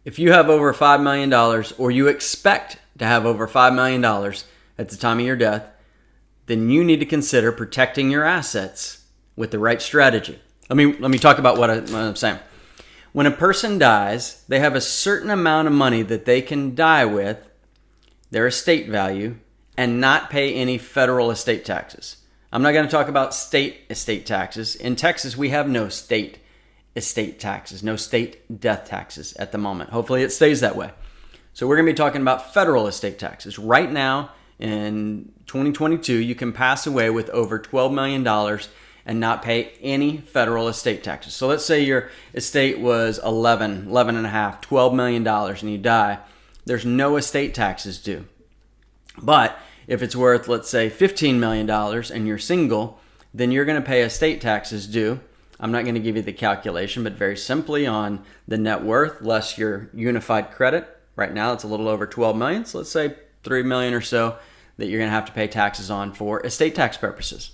If you have over $5 million or you expect to have over $5 million at the time of your death, then you need to consider protecting your assets with the right strategy. Let me talk about what I'm saying. When a person dies, they have a certain amount of money that they can die with, their estate value, and not pay any federal estate taxes. I'm not going to talk about state estate taxes. In Texas, we have no state estate taxes, no state death taxes at the moment. Hopefully it stays that way. So we're going to be talking about federal estate taxes. Right now, in 2022, you can pass away with over $12 million and not pay any federal estate taxes. So let's say your estate was $11 and a half, $12 million and you die. There's no estate taxes due. But if it's worth, let's say, $15 million and you're single, then you're going to pay estate taxes due. I'm not going to give you the calculation, but very simply on the net worth less your unified credit. Right now it's a little over 12 million. So let's say 3 million or so that you're going to have to pay taxes on for estate tax purposes.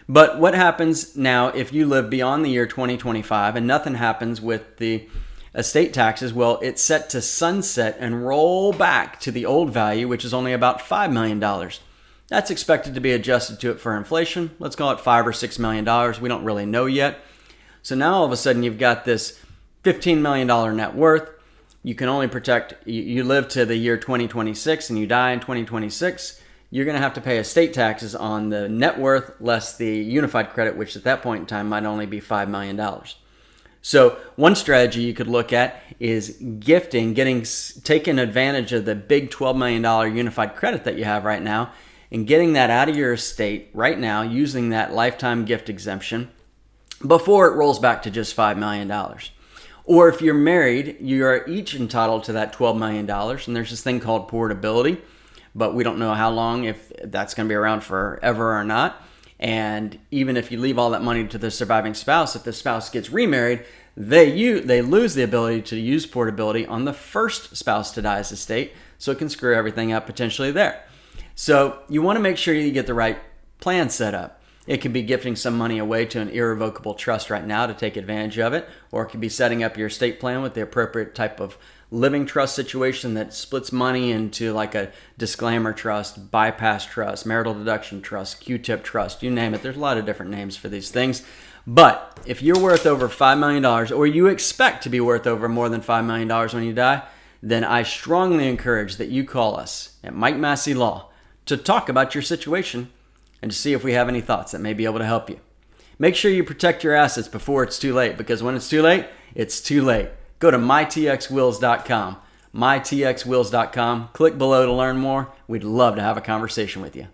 But what happens now if you live beyond the year 2025 and nothing happens with the estate taxes? Well, it's set to sunset and roll back to the old value, which is only about $5 million. That's expected to be adjusted to it for inflation. Let's call it $5 or $6 million. We don't really know yet. So now all of a sudden you've got this $15 million net worth. You can only protect, you live to the year 2026 and you die in 2026. You're going to have to pay estate taxes on the net worth less the unified credit, which at that point in time might only be $5 million. So one strategy you could look at is gifting, taking advantage of the big $12 million unified credit that you have right now and getting that out of your estate right now using that lifetime gift exemption before it rolls back to just $5 million. Or if you're married, you are each entitled to that $12 million, and there's this thing called portability, but we don't know how long, if that's going to be around forever or not. And even if you leave all that money to the surviving spouse, if the spouse gets remarried, they lose the ability to use portability on the first spouse to die's estate, so it can screw everything up potentially there. So you want to make sure you get the right plan set up. It could be gifting some money away to an irrevocable trust right now to take advantage of it, or it could be setting up your estate plan with the appropriate type of living trust situation that splits money into like a disclaimer trust, bypass trust, marital deduction trust, Q-tip trust, you name it. There's a lot of different names for these things. But if you're worth over $5 million or you expect to be worth over more than $5 million when you die, then I strongly encourage that you call us at Massey Law to talk about your situation and to see if we have any thoughts that may be able to help you. Make sure you protect your assets before it's too late, because when it's too late, it's too late. Go to mytxwills.com, mytxwills.com. Click below to learn more. We'd love to have a conversation with you.